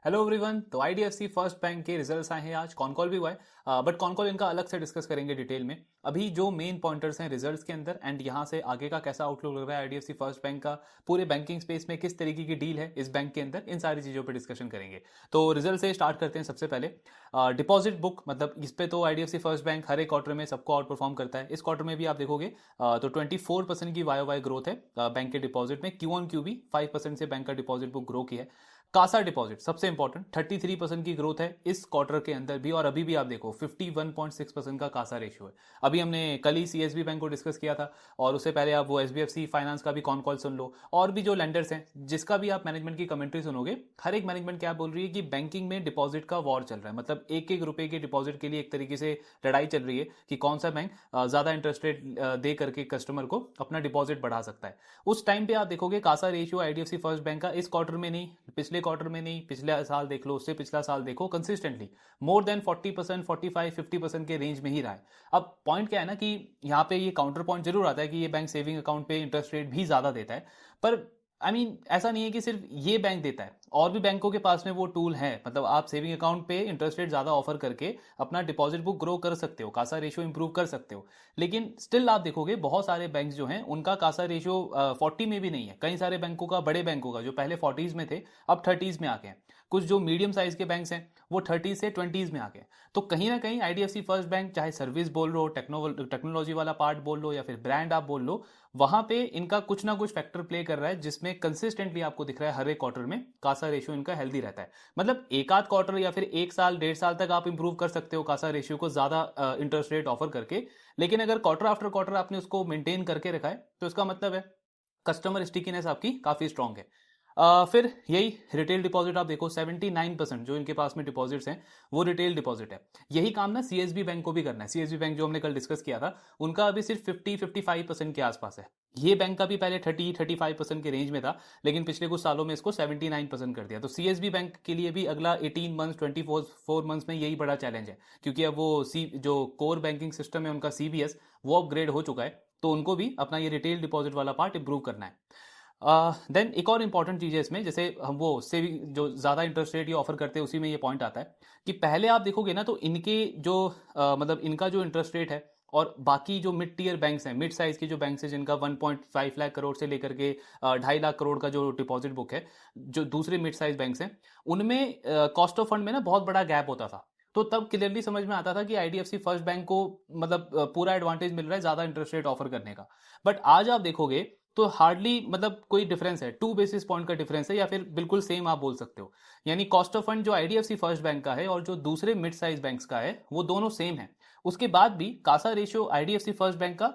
Hello everyone. तो IDFC first bank के results आए हैं आज। कॉन कॉल भी हुआ है, बट कॉन कॉल इनका अलग से डिस्कस करेंगे डिटेल में। अभी जो मेन पॉइंटर्स हैं रिजल्ट्स के अंदर एंड यहाँ से आगे का कैसा आउटलुक लग रहा है आईडीएफसी फर्स्ट बैंक का, पूरे बैंकिंग स्पेस में किस तरीके की डील है इस बैंक के अंदर, इन सारी चीज़ों पर डिस्कशन करेंगे। तो रिजल्ट से स्टार्ट करते हैं। सबसे पहले डिपॉजिट बुक, मतलब इस पे तो आईडीएफसी फर्स्ट बैंक हर एक क्वार्टर में सबको आउट परफॉर्म करता है। इस क्वार्टर में भी आप देखोगे तो 24% की वाई ग्रोथ है बैंक के डिपॉजिट में। क्यू ऑन क्यू भी 5% से बैंक का डिपॉजिट बुक ग्रो किया है। कासा डिपॉजिट सबसे इंपॉर्टेंट 33% की ग्रोथ है इस क्वार्टर के अंदर भी, और अभी भी आप देखो 51.6% का कासा रेशियो है। अभी हमने कल ही सीएसबी बैंक को डिस्कस किया था, और उससे पहले आप वो एसबीएफसी फाइनेंस का भी कॉन कॉल सुन लो, और भी जो लेंडर्स हैं जिसका भी आप मैनेजमेंट की कमेंट्री सुनोगे, हर एक मैनेजमेंट क्या बोल रही है कि बैंकिंग में डिपॉजिट का वॉर चल रहा है। मतलब एक एक रुपए के डिपॉजिट के लिए एक तरीके से लड़ाई चल रही है कि कौन सा बैंक ज्यादा इंटरेस्ट रेट दे करके कस्टमर को अपना डिपॉजिट बढ़ा सकता है। उस टाइम पे आप देखोगे Kasa ratio IDFC first bank का इस क्वार्टर में नहीं, पिछले क्वार्टर में नहीं, पिछले साल देख लो, उससे पिछला साल देखो, कंसिस्टेंटली मोर देन 40%, 45-50% के रेंज में ही रहा है। अब पॉइंट क्या है ना कि यहाँ पे ये काउंटर पॉइंट जरूर आता है कि ये बैंक सेविंग अकाउंट पे इंटरेस्ट रेट भी ज्यादा देता है, पर ऐसा नहीं है कि सिर्फ ये बैंक देता है, और भी बैंकों के पास में वो टूल है। मतलब आप सेविंग अकाउंट पे इंटरेस्ट रेट ज्यादा ऑफर करके अपना डिपॉजिट बुक ग्रो कर सकते हो, कासा रेशियो इंप्रूव कर सकते हो। लेकिन स्टिल आप देखोगे बहुत सारे बैंक्स जो हैं उनका कासा रेशियो 40 में भी नहीं है। कई सारे बैंकों का, बड़े बैंकों का, जो पहले 40s में थे अब 30s में आ गए हैं। कुछ जो मीडियम साइज के बैंक्स हैं वो 30 से 20s में आ गए। तो कहीं ना कहीं आईडीएफसी फर्स्ट बैंक, चाहे सर्विस बोल लो, टेक्नोलॉजी वाला पार्ट बोल लो, या फिर ब्रांड आप बोल लो, वहां पे इनका कुछ ना कुछ फैक्टर प्ले कर रहा है, जिसमें कंसिस्टेंटली आपको दिख रहा है हर एक क्वार्टर में कासा रेशियो इनका हेल्दी रहता है। मतलब एक आध क्वार्टर या फिर एक साल, 1.5 साल तक आप इंप्रूव कर सकते हो कासा रेशियो को ज्यादा इंटरेस्ट रेट ऑफर करके। लेकिन अगर क्वार्टर आफ्टर क्वार्टर आपने उसको मेंटेन करके रखा है तो इसका मतलब है कस्टमर स्टिकीनेस आपकी काफी स्ट्रांग है। फिर यही रिटेल डिपॉजिट आप देखो, 79% जो इनके पास में डिपॉजिट्स हैं वो रिटेल डिपॉजिट है। यही काम ना सीएसबी बैंक को भी करना है। सीएसबी बैंक जो हमने कल डिस्कस किया था, उनका अभी सिर्फ 50-55% के आसपास है। ये बैंक का भी पहले 30-35% के रेंज में था, लेकिन पिछले कुछ सालों में इसको 79% कर दिया। तो सीएसबी बैंक के लिए भी अगला 18 मंथ्स, 24 मंथ्स में यही बड़ा चैलेंज है, क्योंकि अब वो जो कोर बैंकिंग सिस्टम है उनका सीबीएस, वो अपग्रेड हो चुका है। तो उनको भी अपना ये रिटेल डिपॉजिट वाला पार्ट इंप्रूव करना है। देन एक और इंपॉर्टेंट चीज़ है इसमें, जैसे हम वो सेविंग जो ज़्यादा इंटरेस्ट रेट ये ऑफर करते हैं, उसी में ये पॉइंट आता है कि पहले आप देखोगे ना तो इनके जो मतलब इनका जो इंटरेस्ट रेट है, और बाकी जो मिड टीयर बैंक्स हैं, मिड साइज के जो बैंक्स हैं जिनका 1.5 लाख करोड़ से लेकर के 2.5 लाख करोड़ का जो डिपॉजिट बुक है, जो दूसरे मिड साइज बैंक्स हैं, उनमें कॉस्ट ऑफ फंड में ना बहुत बड़ा गैप होता था। तो तब क्लियरली समझ में आता था कि आईडीएफसी फर्स्ट बैंक को मतलब पूरा एडवांटेज मिल रहा है ज्यादा इंटरेस्ट रेट ऑफर करने का। बट आज आप देखोगे तो हार्डली मतलब कोई डिफरेंस है, 2 बेसिस पॉइंट का डिफरेंस है, या फिर बिल्कुल सेम आप बोल सकते हो। यानी कॉस्ट ऑफ फंड जो आईडीएफसी फर्स्ट बैंक का है और जो दूसरे मिड साइज बैंक्स का है वो दोनों सेम है। उसके बाद भी Kasa ratio IDFC first bank का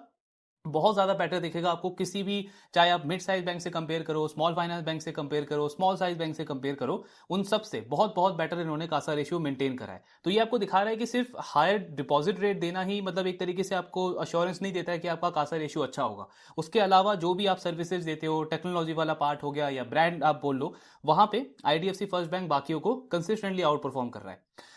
बहुत ज्यादा बेटर दिखेगा आपको किसी भी, चाहे आप मिड साइज बैंक से कंपेयर करो, स्मॉल फाइनेंस बैंक से कंपेयर करो, स्मॉल साइज बैंक से कंपेयर करो, उन सब से बहुत बहुत बेटर इन्होंने कासा रेशियो मेंटेन करा है। तो ये आपको दिखा रहा है कि सिर्फ हायर डिपॉजिट रेट देना ही मतलब एक तरीके से आपको अश्योरेंस नहीं देता है कि आपका कासा रेशियो अच्छा होगा। उसके अलावा जो भी आप सर्विसेज देते हो, टेक्नोलॉजी वाला पार्ट हो गया या ब्रांड आप बोल लो, वहां पे आईडीएफसी फर्स्ट बैंक बाकियों को कंसिस्टेंटली आउट परफॉर्म कर रहा है।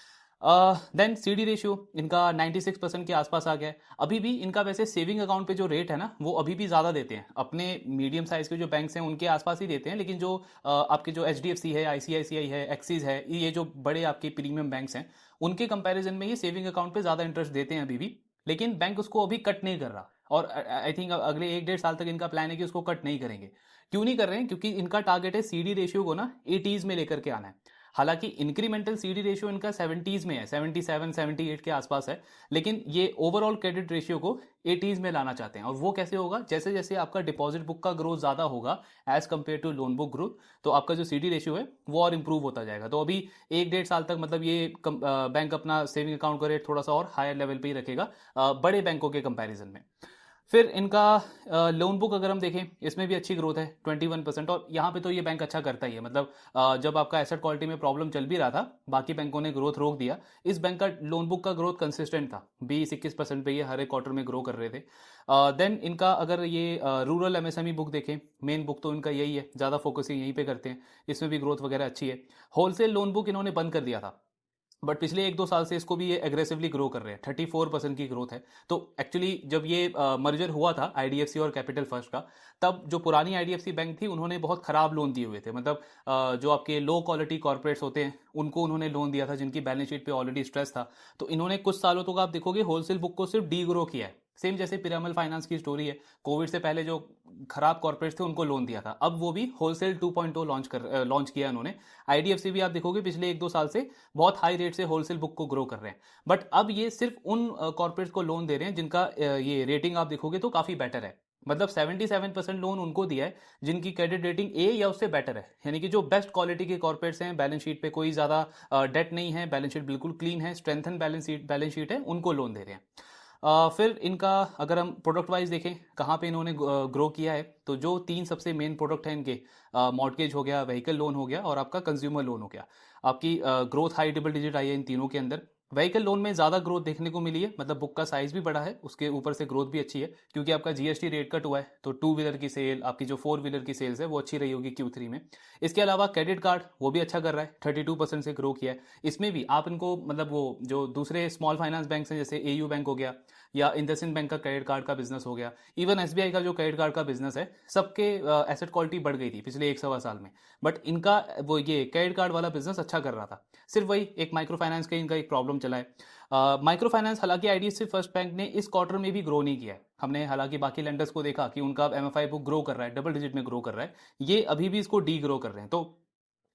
देन सीडी रेशियो इनका 96% के आसपास आ गया है। अभी भी इनका वैसे सेविंग अकाउंट पे जो रेट है ना वो अभी भी ज़्यादा देते हैं, अपने मीडियम साइज के जो बैंक्स हैं उनके आसपास ही देते हैं। लेकिन जो आपके जो एचडीएफसी है, आईसीआईसीआई है, एक्सिस है, ये जो बड़े आपके प्रीमियम बैंक्स हैं, उनके कंपैरिजन में ये सेविंग अकाउंट पे ज़्यादा इंटरेस्ट देते हैं अभी भी। लेकिन बैंक उसको अभी कट नहीं कर रहा, और आई थिंक अगले 1-1.5 साल तक इनका प्लान है कि उसको कट नहीं करेंगे। क्यों नहीं कर रहे हैं? क्योंकि इनका टारगेट है सीडी रेशियो को ना 80s में लेकर के आना है। हालांकि इंक्रीमेंटल सीडी रेशियो इनका 70s में है, 77-78 के आसपास है, लेकिन ये ओवरऑल क्रेडिट रेशियो को 80s में लाना चाहते हैं। और वो कैसे होगा? जैसे जैसे आपका डिपॉजिट बुक का ग्रोथ ज्यादा होगा as compare to loan book growth, तो आपका जो सीडी रेशियो है वो और इंप्रूव होता जाएगा। तो अभी 1-1.5 साल तक मतलब ये बैंक अपना सेविंग अकाउंट का रेट थोड़ा सा और हायर लेवल पे ही रखेगा बड़े बैंकों के कंपैरिजन में। फिर इनका लोन बुक अगर हम देखें, इसमें भी अच्छी ग्रोथ है 21%। और यहाँ पे तो ये बैंक अच्छा करता ही है। मतलब जब आपका एसेट क्वालिटी में प्रॉब्लम चल भी रहा था, बाकी बैंकों ने ग्रोथ रोक दिया, इस बैंक का लोन बुक का ग्रोथ कंसिस्टेंट था, 20-21% पे ये हर एक क्वार्टर में ग्रो कर रहे थे। देन इनका अगर ये रूरल एमएसएमई बुक देखें, मेन बुक तो इनका यही है, ज़्यादा फोकस यहीं पे करते हैं, इसमें भी ग्रोथ वगैरह अच्छी है। होलसेल लोन बुक इन्होंने बंद कर दिया था, बट पिछले 1-2 साल से इसको भी ये एग्रेसिवली ग्रो कर रहे हैं, 34% की ग्रोथ है। तो एक्चुअली जब ये मर्जर हुआ था आईडीएफसी और कैपिटल फर्स्ट का, तब जो पुरानी आईडीएफसी बैंक थी उन्होंने बहुत खराब लोन दिए हुए थे। मतलब जो आपके लो क्वालिटी कॉर्पोरेट्स होते हैं उनको उन्होंने लोन दिया था जिनकी बैलेंस शीट पे ऑलरेडी स्ट्रेस था। तो इन्होंने कुछ सालों तक आप देखोगे होलसेल बुक को सिर्फ डी ग्रो किया है। सेम जैसे पिरामल फाइनेंस की स्टोरी है, कोविड से पहले जो खराब कॉर्पोरेट्स थे उनको लोन दिया था, अब वो भी होलसेल 2.0 लॉन्च किया उन्होंने। आईडीएफसी भी आप देखोगे पिछले 1-2 साल से बहुत हाई रेट से होलसेल बुक को ग्रो कर रहे हैं। बट अब ये सिर्फ उन कॉर्पोरेट्स को लोन दे रहे हैं जिनका ये रेटिंग आप देखोगे तो काफी बेटर है। मतलब 77% लोन उनको दिया है जिनकी क्रेडिट रेटिंग ए या उससे बेटर है, यानी कि जो बेस्ट क्वालिटी के कॉर्पोरेट्स हैं, बैलेंस शीट पे कोई ज्यादा डेट नहीं है, बैलेंस शीट बिल्कुल क्लीन है, स्ट्रेंथन बैलेंस शीट है, उनको लोन दे रहे हैं। फिर इनका अगर हम प्रोडक्ट वाइज देखें कहाँ पे इन्होंने ग्रो किया है, तो जो 3 सबसे मेन प्रोडक्ट हैं इनके, मॉर्टगेज हो गया, व्हीकल लोन हो गया और आपका कंज्यूमर लोन हो गया। आपकी growth high double digit I है इन तीनों के अंदर। व्हीकल लोन में ज़्यादा ग्रोथ देखने को मिली है, मतलब बुक का साइज भी बड़ा है, उसके ऊपर से ग्रोथ भी अच्छी है क्योंकि आपका जीएसटी रेट कट हुआ है, तो 2 व्हीलर की सेल, आपकी जो 4 व्हीलर की सेल्स है वो अच्छी रही होगी Q3 में। इसके अलावा क्रेडिट कार्ड वो भी अच्छा कर रहा है, 32% से ग्रो किया है। इसमें भी आप इनको मतलब वो जो दूसरे स्मॉल फाइनेंस बैंक हैं जैसे एयू बैंक हो गया या इंडसइंड बैंक का क्रेडिट कार्ड का बिजनेस हो गया, इवन एसबीआई का जो क्रेडिट कार्ड का बिजनेस है, सबके एसेट क्वालिटी बढ़ गई थी पिछले 1-1.25 साल में। बट इनका वो ये क्रेडिट कार्ड वाला बिजनेस अच्छा कर रहा था। सिर्फ वही एक माइक्रो फाइनेंस का इनका एक प्रॉब्लम चला है। माइक्रो फाइनेंस हालांकि आईडीएफसी फर्स्ट बैंक ने इस क्वार्टर में भी ग्रो नहीं किया है। हमने हालांकि बाकी लेंडर्स को देखा कि उनका एमएफआई बुक ग्रो कर रहा है, डबल डिजिट में ग्रो कर रहा है, ये अभी भी इसको डी ग्रो कर रहे हैं। तो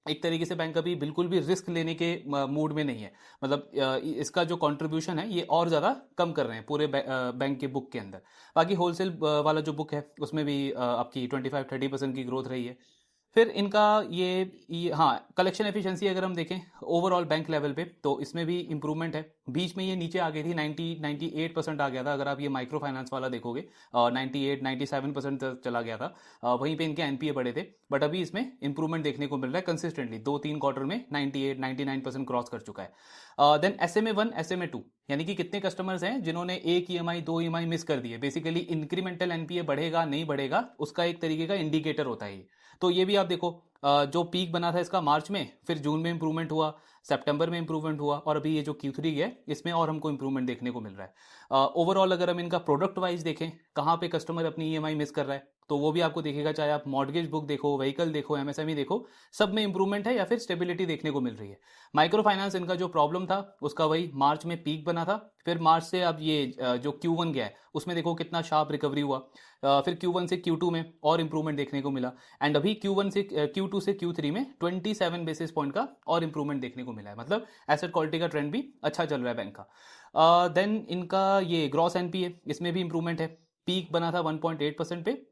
एक तरीके से बैंक अभी बिल्कुल भी रिस्क लेने के मूड में नहीं है। मतलब इसका जो कंट्रीब्यूशन है ये और ज़्यादा कम कर रहे हैं पूरे बैंक के बुक के अंदर। बाकी होलसेल वाला जो बुक है उसमें भी आपकी 25-30% की ग्रोथ रही है। फिर इनका ये हाँ, कलेक्शन एफिशिएंसी अगर हम देखें ओवरऑल बैंक लेवल पे तो इसमें भी इंप्रूवमेंट है। बीच में ये नीचे आ गई थी, 98% आ गया था अगर आप ये माइक्रो फाइनेंस वाला देखोगे, 97% तक चला गया था। वहीं पे इनके एनपीए बढ़े थे, बट अभी इसमें इंप्रूवमेंट देखने को मिल रहा है कंसिस्टेंटली, 2-3 क्वार्टर में 98-99% क्रॉस कर चुका है। देन SMA1 SMA2 यानी कि कितने कस्टमर्स हैं जिन्होंने एक ईएमआई 2 ईएमआई मिस कर दिए, बेसिकली इंक्रीमेंटल एनपीए बढ़ेगा नहीं बढ़ेगा उसका एक तरीके का इंडिकेटर होता है ये। तो ये भी आप देखो, जो पीक बना था इसका मार्च में, फिर जून में इंप्रूवमेंट हुआ, सितंबर में इंप्रूवमेंट हुआ और अभी ये जो Q3 है इसमें और हमको इंप्रूवमेंट देखने को मिल रहा है। ओवरऑल अगर हम इनका प्रोडक्ट वाइज देखें कहाँ पे कस्टमर अपनी ईएमआई मिस कर रहा है तो वो भी आपको दिखेगा, चाहे आप मॉर्टगेज बुक देखो, व्हीकल देखो, एमएसएमई देखो, सब में इंप्रूवमेंट है या फिर स्टेबिलिटी देखने को मिल रही है। माइक्रो फाइनेंस इनका जो प्रॉब्लम था उसका वही मार्च में पीक बना था, फिर मार्च से अब ये जो Q1 गया है उसमें देखो कितना शार्प रिकवरी हुआ। फिर Q1 से Q2 में और इंप्रूवमेंट देखने को मिला एंड अभी Q2 से Q3 में 27 बेसिस पॉइंट का और इंप्रूवमेंट देखने को मिला है। मतलब एसेट क्वालिटी का ट्रेंड भी अच्छा चल रहा है बैंक का। देन इनका ये ग्रॉस एनपीए, इसमें भी इंप्रूवमेंट है। पीक बना था 1.8% पे,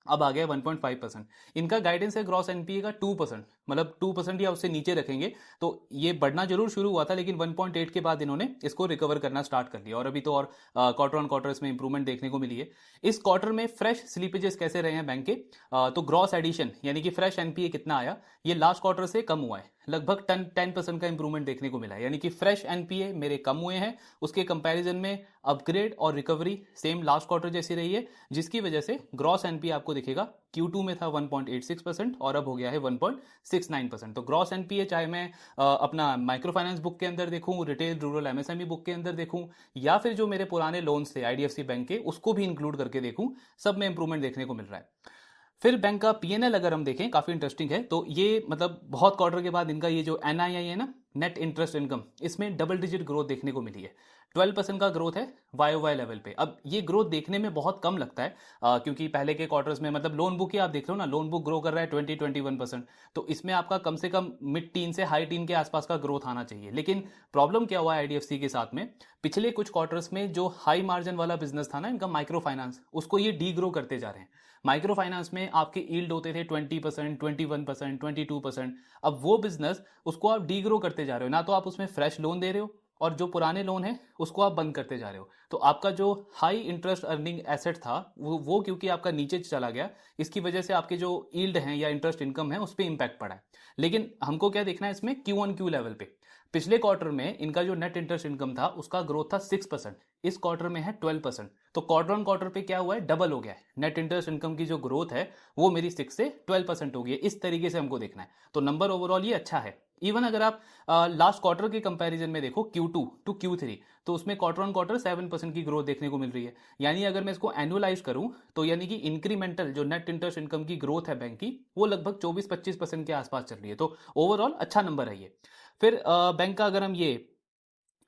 अब आ गया 1.5%। इनका गाइडेंस है ग्रॉस एनपीए का 2%, मतलब 2% या उससे नीचे रखेंगे। तो ये बढ़ना जरूर शुरू हुआ था लेकिन 1.8 के बाद इन्होंने इसको रिकवर करना स्टार्ट कर लिया और अभी तो और क्वार्टर ऑन क्वार्टर इसमें इंप्रूवमेंट देखने को मिली है। इस क्वार्टर में फ्रेश स्लीपेजेस कैसे रहे हैं बैंक के, तो ग्रॉस एडिशन यानी कि फ्रेश एनपीए कितना आया, ये लास्ट क्वार्टर से कम हुआ है, लगभग 10% का इंप्रूवमेंट देखने को मिला है। यानी कि फ्रेश एनपीए मेरे कम हुए हैं, उसके कंपैरिजन में अपग्रेड और रिकवरी सेम लास्ट क्वार्टर जैसी रही है, जिसकी वजह से ग्रॉस एनपीए आपको दिखेगा Q2 में था 1.86% और अब हो गया है 1.69%। तो ग्रॉस एनपीए चाहे मैं अपना माइक्रो फाइनेंस बुक के अंदर देखूं, रिटेल रूरल एमएसएमई बुक के अंदर देखूं या फिर जो मेरे पुराने लोन्स थे आईडीएफसी बैंक के उसको भी इंक्लूड करके देखूं, सब में इंप्रूवमेंट देखने को मिल रहा है। फिर बैंक का पीएनएल अगर हम देखें काफी इंटरेस्टिंग है। तो ये मतलब बहुत क्वार्टर के बाद इनका ये जो एनआईआई है ना, नेट इंटरेस्ट इनकम, इसमें डबल डिजिट ग्रोथ देखने को मिली है। 12% का ग्रोथ है वाई लेवल पे। अब ये ग्रोथ देखने में बहुत कम लगता है क्योंकि पहले के क्वार्टर्स में मतलब लोन बुक ही आप देख लो ना, लोन बुक ग्रो कर रहा है 20-21%, तो इसमें आपका कम से कम मिड टीन से हाई टीन के आसपास का ग्रोथ आना चाहिए। लेकिन प्रॉब्लम क्या हुआ है आईडीएफसी के साथ में, पिछले कुछ क्वार्टर्स में जो हाई मार्जिन वाला बिजनेस था ना इनका माइक्रो फाइनेंस, उसको ये डी ग्रो करते जा रहे हैं। माइक्रो फाइनेंस में आपके यील्ड होते थे 20%, 21%, 22%। अब वो बिजनेस उसको आप डी ग्रो करते जा रहे हो, ना तो आप उसमें फ्रेश लोन दे रहे हो और जो पुराने लोन है उसको आप बंद करते जा रहे हो। तो आपका जो हाई इंटरेस्ट अर्निंग एसेट था वो क्योंकि आपका नीचे चला गया, इसकी वजह से आपके जो यील्ड हैं या इंटरेस्ट इनकम है उस पर इंपैक्ट पड़ा है। लेकिन हमको क्या देखना है इसमें, Q1Q लेवल पे पिछले क्वार्टर में इनका जो नेट इंटरेस्ट इनकम था उसका ग्रोथ था 6%, इस क्वार्टर में है 12%। तो क्वार्टर ऑन क्वार्टर पे क्या हुआ है, डबल हो गया है। नेट इंटरेस्ट इनकम की जो ग्रोथ है वो मेरी 6 से 12% हो गई है। इस तरीके से हमको देखना है। तो नंबर ओवरऑल ये अच्छा है। इवन अगर आप लास्ट क्वार्टर के कंपैरिजन में देखो Q2 टू Q3, तो उसमें क्वार्टर ऑन क्वार्टर 7% की ग्रोथ देखने को मिल रही है। यानी अगर मैं इसको एनुअलाइज करूं तो यानी कि इंक्रीमेंटल जो नेट इंटरेस्ट इनकम की ग्रोथ है बैंक की, वो लगभग 24-25% के आसपास चल रही है। तो ओवरऑल अच्छा नंबर है ये। फिर बैंक का अगर हम ये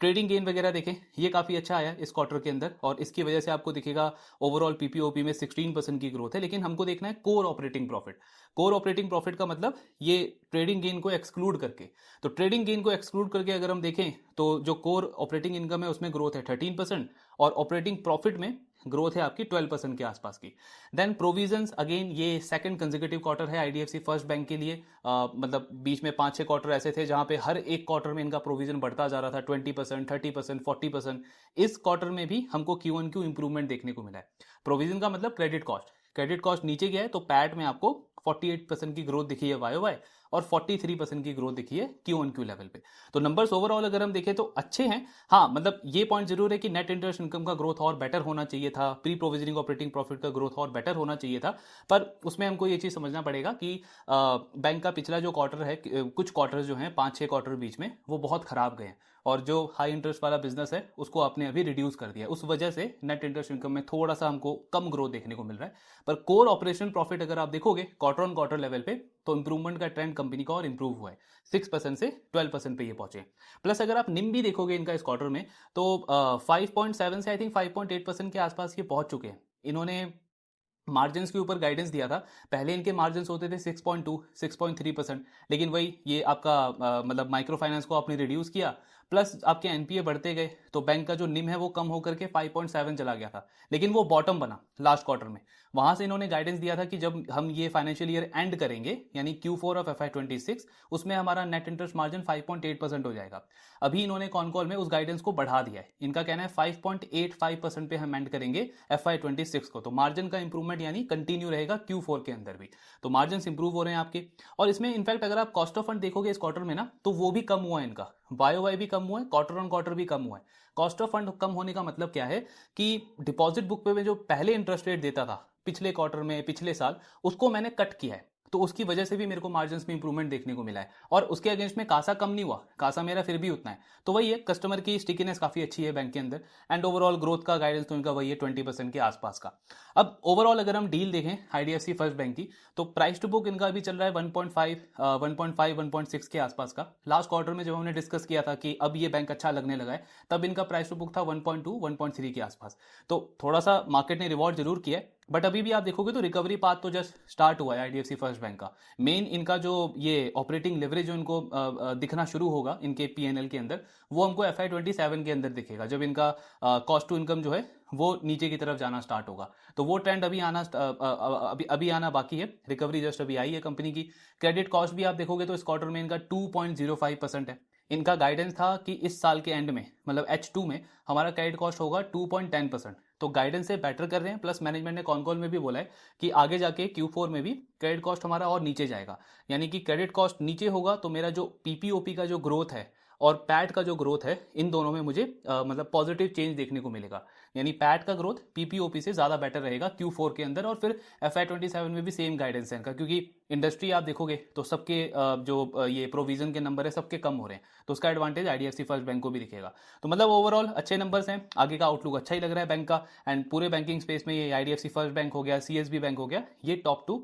ट्रेडिंग गेन वगैरह देखें, ये काफ़ी अच्छा आया इस क्वार्टर के अंदर, और इसकी वजह से आपको दिखेगा ओवरऑल पीपीओपी में 16% की ग्रोथ है। लेकिन हमको देखना है core operating profit. Core operating profit का मतलब ये ट्रेडिंग गेन को एक्सक्लूड करके। तो ट्रेडिंग गेन को एक्सक्लूड करके अगर हम देखें तो जो कोर ऑपरेटिंग इनकम है उसमें ग्रोथ है 13%, और ऑपरेटिंग प्रॉफिट में ग्रोथ है आपकी 12% के आसपास की। देन प्रोविजंस, अगेन ये सेकंड कंसेक्यूटिव क्वार्टर है आईडीएफसी फर्स्ट बैंक के लिए। मतलब बीच में 5-6 क्वार्टर ऐसे थे जहां पे हर एक क्वार्टर में इनका प्रोविजन बढ़ता जा रहा था, 20%, 30%, 40%। इस क्वार्टर में भी हमको क्यू ऑन क्यू इंप्रूवमेंट देखने को मिला है। प्रोविजन का मतलब क्रेडिट कॉस्ट, क्रेडिट कॉस्ट नीचे गया है, तो पैट में आपको 48% की ग्रोथ दिखी है वाई और 43% की ग्रोथ दिखी है क्यू ऑन क्यू लेवल पे। तो नंबर्स ओवरऑल अगर हम देखें तो अच्छे हैं। हाँ, मतलब ये पॉइंट जरूर है कि नेट इंटरेस्ट इनकम का ग्रोथ और बेटर होना चाहिए था, प्री प्रोविजनिंग ऑपरेटिंग प्रॉफिट का ग्रोथ और बेटर होना चाहिए था। पर उसमें हमको ये चीज समझना पड़ेगा कि बैंक का पिछला जो क्वार्टर है, कुछ क्वार्टर जो हैं 5-6 क्वार्टर बीच में, वो बहुत खराब गए हैं, और जो हाई इंटरेस्ट वाला बिजनेस है उसको आपने अभी रिड्यूस कर दिया है। उस वजह से नेट इंटरेस्ट इनकम में थोड़ा सा हमको कम ग्रोथ देखने को मिल रहा है। पर कोर ऑपरेशन प्रॉफिट अगर आप देखोगे क्वार्टर ऑन क्वार्टर लेवल पे, तो इंप्रूवमेंट का ट्रेंड कंपनी का और इंप्रूव हुआ है, 6% से 12% पे ये पहुंचे। प्लस अगर आप निम भी देखोगे इनका इस क्वार्टर में, तो 5.7 से आई थिंक 5.8% के आसपास ये पहुंच चुके हैं। इन्होंने मार्जिन के ऊपर गाइडेंस दिया था, पहले इनके मार्जिन होते थे 6.2 6.3%, लेकिन वही ये आपका मतलब माइक्रो फाइनेंस को आपने रिड्यूस किया, प्लस आपके एनपीए बढ़ते गए, तो बैंक का जो निम है वो कम होकर के 5.7 चला गया था। लेकिन वो बॉटम बना लास्ट क्वार्टर में। वहां से इन्होंने गाइडेंस दिया था कि जब हम ये फाइनेंशियल ईयर एंड करेंगे, यानी Q4 ऑफ FY26, उसमें हमारा नेट इंटरेस्ट मार्जिन 5.8% हो जाएगा। अभी इन्होंने कॉन कॉल में उस गाइडेंस को बढ़ा दिया है। इनका कहना है 5.85% पे हम एंड करेंगे FY26 को। तो मार्जिन का इंप्रूवमेंट यानी कंटिन्यू रहेगा Q4 के अंदर भी। तो मार्जिन इंप्रूव हो रहे हैं आपके। और इसमें इनफैक्ट अगर आप कॉस्ट ऑफ फंड देखोगे इस क्वार्टर में ना, तो वो भी कम हुआ है इनका, वाई भी कम हुआ है, क्वार्टर ऑन क्वार्टर भी कम हुआ है। कॉस्ट ऑफ फंड कम होने का मतलब क्या है कि डिपॉजिट बुक पे जो पहले इंटरेस्ट रेट देता था पिछले क्वार्टर में, पिछले साल, उसको मैंने कट किया है। तो उसकी वजह से भी मेरे को मार्जिन में इंप्रूवमेंट देखने को मिला है। और उसके अगेंस्ट में कासा कम नहीं हुआ, कासा मेरा फिर भी उतना है। तो वही है, कस्टमर की स्टिकीनेस काफी अच्छी है बैंक के अंदर। एंड ओवरऑल ग्रोथ का गाइडेंस तो इनका वही है 20% के आसपास का। अब ओवरऑल अगर हम डील देखें आईडीएफसी फर्स्ट बैंक की, तो प्राइस टू बुक इनका अभी चल रहा है 1.6 के आसपास का। लास्ट क्वार्टर में जब हमने डिस्कस किया था कि अब ये बैंक अच्छा लगने लगा है, तब इनका प्राइस टू बुक था 1.2 1.3 के आसपास। तो थोड़ा सा मार्केट ने रिवॉर्ड जरूर किया है, बट अभी भी आप देखोगे तो रिकवरी पाथ तो जस्ट स्टार्ट हुआ है आईडीएफसी फर्स्ट बैंक का। मेन इनका जो ये ऑपरेटिंग लेवरेज जो इनको दिखना शुरू होगा इनके पीएनएल के अंदर, वो हमको FY27 के अंदर दिखेगा, जब इनका कॉस्ट टू इनकम जो है वो नीचे की तरफ जाना स्टार्ट होगा। तो वो ट्रेंड अभी आना अभी आना बाकी है। रिकवरी जस्ट अभी आई है कंपनी की। क्रेडिट कॉस्ट भी आप देखोगे तो इस क्वार्टर में इनका 2.05% है। इनका गाइडेंस था कि इस साल के एंड में, मतलब H2 में, हमारा क्रेडिट कॉस्ट होगा 2.10%। तो गाइडेंस से बेटर कर रहे हैं। प्लस मैनेजमेंट ने कॉन कॉल में भी बोला है कि आगे जाके Q4 में भी क्रेडिट कॉस्ट हमारा और नीचे जाएगा। यानी कि क्रेडिट कॉस्ट नीचे होगा तो मेरा जो पीपीओपी का जो ग्रोथ है और पैट का जो ग्रोथ है, इन दोनों में मुझे मतलब पॉजिटिव चेंज देखने को मिलेगा। यानी पैट का ग्रोथ पीपीओपी से ज्यादा बेटर रहेगा Q4 के अंदर। और फिर FY27 में भी सेम गाइडेंस है इनका, क्योंकि इंडस्ट्री आप देखोगे तो सबके जो ये प्रोविजन के नंबर है सबके कम हो रहे हैं, तो उसका एडवांटेज आईडीएफसी फर्स्ट बैंक को भी दिखेगा। तो मतलब ओवरऑल अच्छे नंबर्स हैं, आगे का आउटलुक अच्छा ही लग रहा है बैंक का। एंड पूरे बैंकिंग स्पेस में ये आईडीएफसी फर्स्ट बैंक हो गया, सीएसबी बैंक हो गया, ये टॉप 2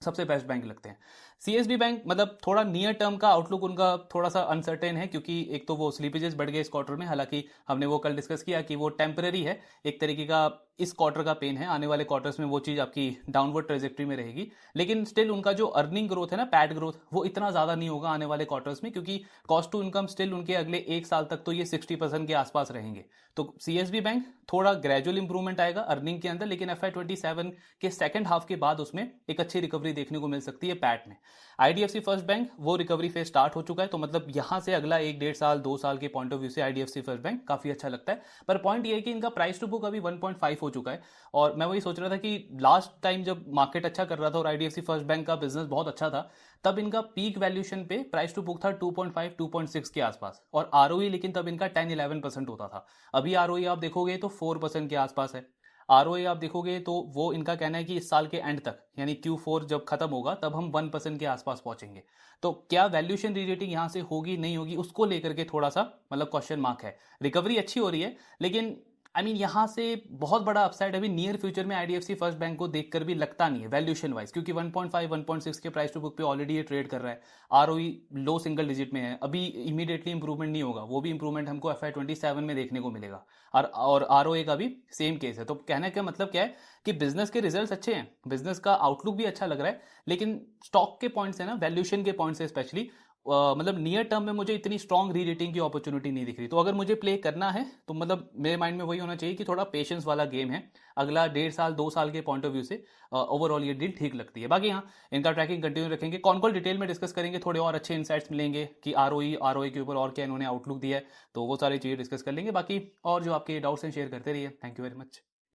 सबसे बेस्ट बैंक लगते हैं। सीएसबी बैंक मतलब थोड़ा नियर टर्म का आउटलुक उनका थोड़ा सा अनसर्टेन है, क्योंकि एक तो वो स्लीपेजेस बढ़ गए इस क्वार्टर में। हालांकि हमने वो कल डिस्कस किया कि वो टेम्पररी है, एक तरीके का इस क्वार्टर का पेन है, आने वाले क्वार्टर्स में वो चीज आपकी डाउनवर्ड ट्रेजेक्ट्री में रहेगी। लेकिन स्टिल उनका जो अर्निंग ग्रोथ है ना, पैट ग्रोथ, वो इतना ज्यादा नहीं होगा आने वाले क्वार्टर्स में, क्योंकि कॉस्ट टू इनकम स्टिल उनके अगले एक साल तक तो ये 60% के आसपास रहेंगे। तो सीएसबी बैंक थोड़ा ग्रेजुअल इंप्रूवमेंट आएगा अर्निंग के अंदर, लेकिन FY27 के सेकंड हाफ के बाद उसमें एक अच्छी रिकवरी देखने को मिल सकती है पैट में। आईडीएफसी फर्स्ट बैंक वो रिकवरी फेज स्टार्ट हो चुका है, तो मतलब यहां से अगला 1-1.5 साल 2 साल के पॉइंट ऑफ व्यू से आईडीएफसी फर्स्ट बैंक काफी अच्छा लगता है। पर पॉइंट ये है कि इनका प्राइस टू बुक अभी 1.5 हो चुका है। और मैं वही सोच रहा था कि लास्ट टाइम जब मार्केट अच्छा कर रहा था और आईडीएफसी फर्स्ट बैंक का बिजनेस बहुत अच्छा था, तब इनका पीक वैल्यूएशन पे प्राइस टू बुक था 2.5 2.6 के आसपास, और आरओई लेकिन तब इनका 10-11% होता था। अभी आरओई आप देखोगे तो 4% के आसपास है। आरओए आप देखोगे तो वो इनका कहना है कि इस साल के एंड तक यानी Q4 जब खत्म होगा तब हम 1% के आसपास पहुंचेंगे। तो क्या वैल्यूएशन रीरेटिंग यहां से होगी नहीं होगी उसको लेकर के थोड़ा सा मतलब क्वेश्चन मार्क है। रिकवरी अच्छी हो रही है लेकिन यहाँ से बहुत बड़ा अपसाइड अभी नियर फ्यूचर में आईडीएफसी फर्स्ट बैंक को देखकर भी लगता नहीं है वैल्यूएशन वाइज, क्योंकि 1.5 1.6 के प्राइस टू बुक पे ऑलरेडी ये ट्रेड कर रहा है। आरओई लो सिंगल डिजिट में है, अभी इमीडिएटली इंप्रूवमेंट नहीं होगा, वो भी इंप्रूवमेंट हमको FY27 में देखने को मिलेगा। और आरओए का भी सेम केस है। तो कहने का मतलब क्या है कि बिजनेस के रिजल्ट्स अच्छे हैं, बिजनेस का आउटलुक भी अच्छा लग रहा है, लेकिन स्टॉक के पॉइंट्स है ना, वैल्यूएशन के पॉइंट्स है स्पेशली, मतलब नियर टर्म में मुझे इतनी स्ट्रॉन्ग री रेटिंग की अपॉर्चुनिटी नहीं दिख रही। तो अगर मुझे प्ले करना है तो मतलब मेरे माइंड में वही होना चाहिए कि थोड़ा पेशेंस वाला गेम है। अगला 1.5 साल 2 साल के पॉइंट ऑफ व्यू से ओवरऑल ये डील ठीक लगती है। बाकी हाँ, इनका ट्रैकिंग कंटिन्यू रखेंगे, कौन कौन डिटेल में डिस्कस करेंगे, थोड़े और अच्छे इंसाइट्स मिलेंगे कि आरओई के ऊपर और क्या इन्होंने आउटलुक दिया है, तो वो सारी चीज़ें डिस्कस कर लेंगे। बाकी और जो आपके डाउट्स हैं शेयर करते रहिए। Thank you very much.